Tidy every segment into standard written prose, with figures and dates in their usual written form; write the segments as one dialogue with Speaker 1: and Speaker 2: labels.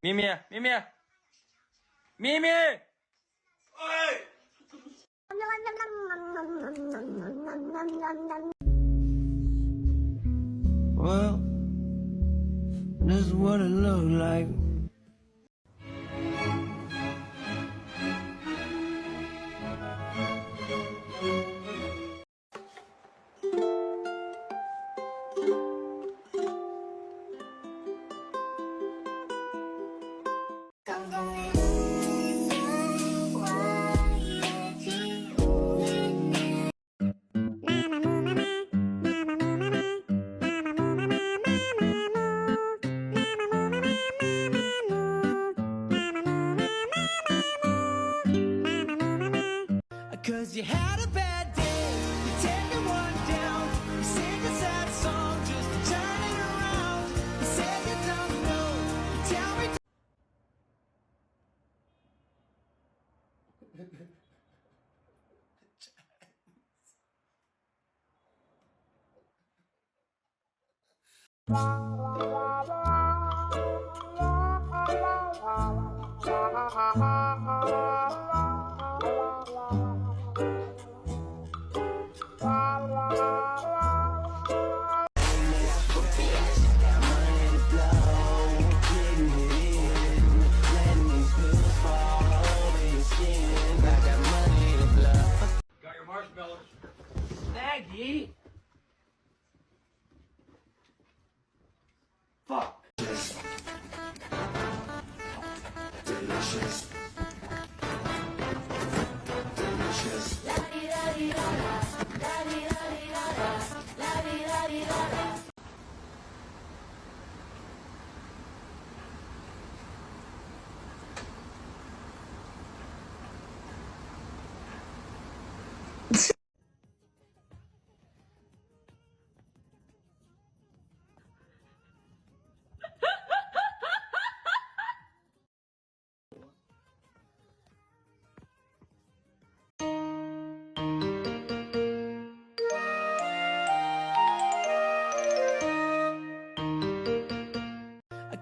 Speaker 1: 咪咪咪咪咪咪，哎。
Speaker 2: Well, this is what it looked like. Cause you had a bad day, you take the one down, you sing a sad song just to turn it around. You said you don't know, you tell me
Speaker 1: Got your marshmallows. Maggie. Fuck.
Speaker 2: delicious. Delicious.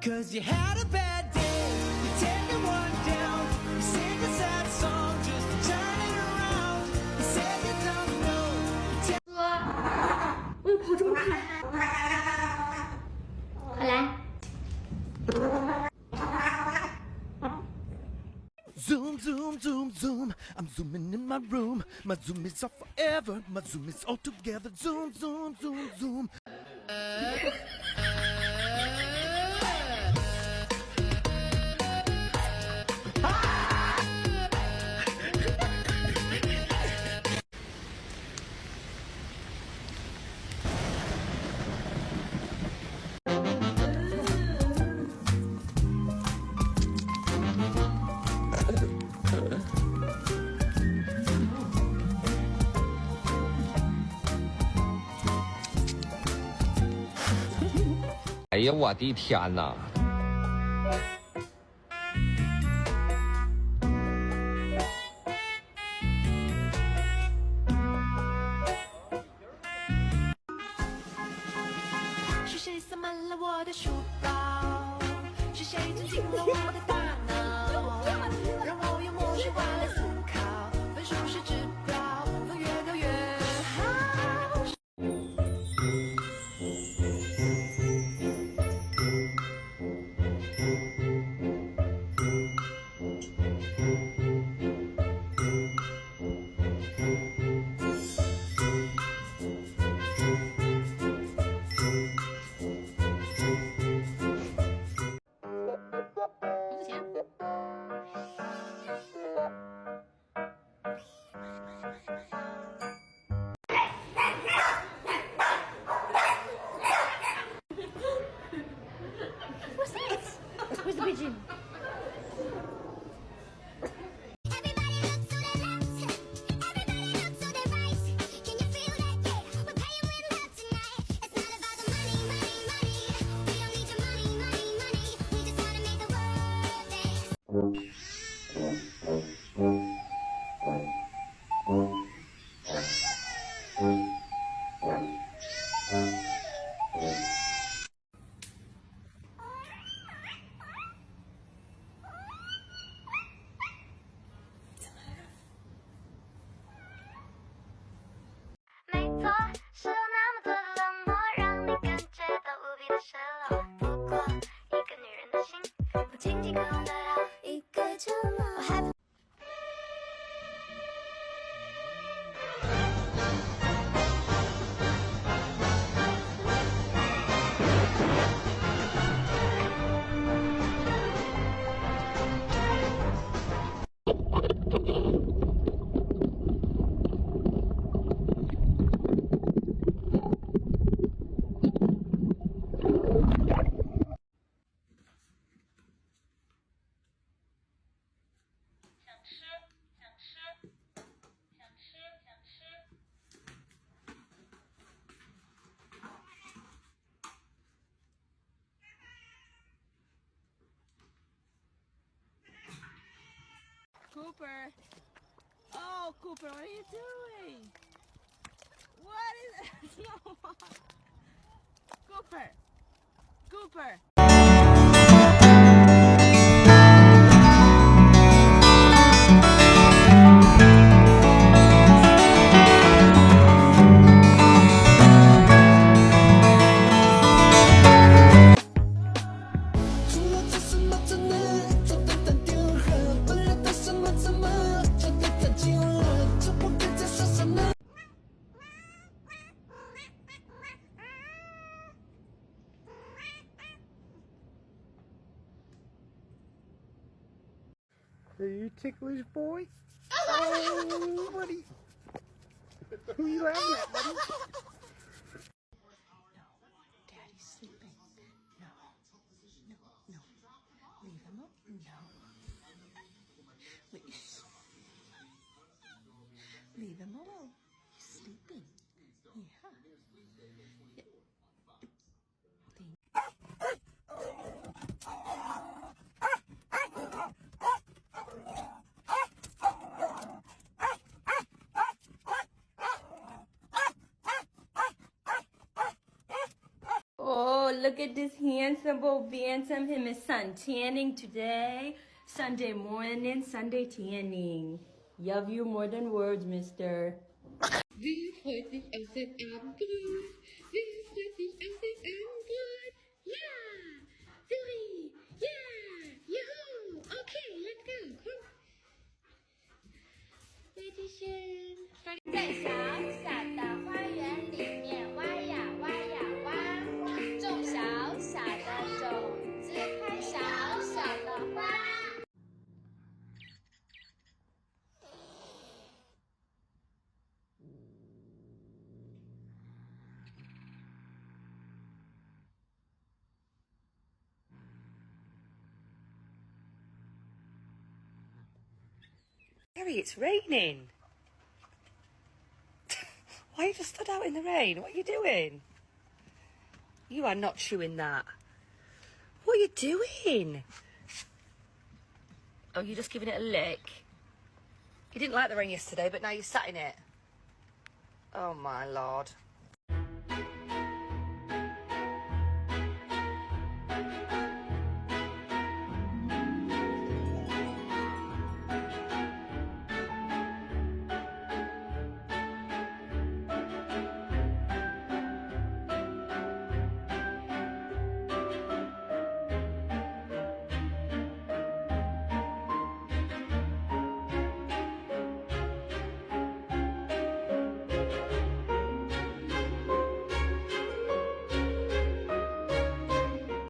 Speaker 2: Cause you had a bad day, you take the one down, you sing a sad song just to turn it around. You said you don't know, you tell
Speaker 3: 我有口中看，快来。
Speaker 2: Zoom, zoom, zoom, zoom. I'm zooming in my room. My zoom is off forever. My zoom is all together. Zoom, zoom, zoom, zoom.
Speaker 1: "哎呀，我的天哪！
Speaker 4: 是谁塞满了我的书包？是谁钻进了我的大脑？让我用模式化来思考，分数是指标，分越高越好。
Speaker 3: 付钱。What's this? Where's the pigeon?
Speaker 2: Zoom, 。
Speaker 4: 一个周末。我害怕。
Speaker 5: Cooper. Oh, Cooper, what are you doing? What is it? No. Cooper. Cooper.
Speaker 6: Are you ticklish boy? Oh, buddy. Who are you laughing at, buddy?
Speaker 5: Daddy's sleeping. No. No. Leave him up. No. Leave him alone. He's sleeping. Yeah.
Speaker 7: Oh, look at this handsome old bantam. Him and son tanning today. Sunday morning, Sunday tanning. Love you more than words, mister.
Speaker 8: Wie freut sich auf den Abendbrot? Wie freut sich auf den Abendbrot? Ja! Suri! Ja! Juhu! Okay, let's go! Komm! Bitteschön!
Speaker 9: 在小小的花园里面挖呀挖呀挖，种小小的种子，开小小的花。
Speaker 10: Harry, it's raining. Why are you just stood out in the rain? What are you doing? You are not chewing that. What are you doing? Oh, you're just giving it a lick? You didn't like the rain yesterday, but now you're sat in it. Oh, my Lord.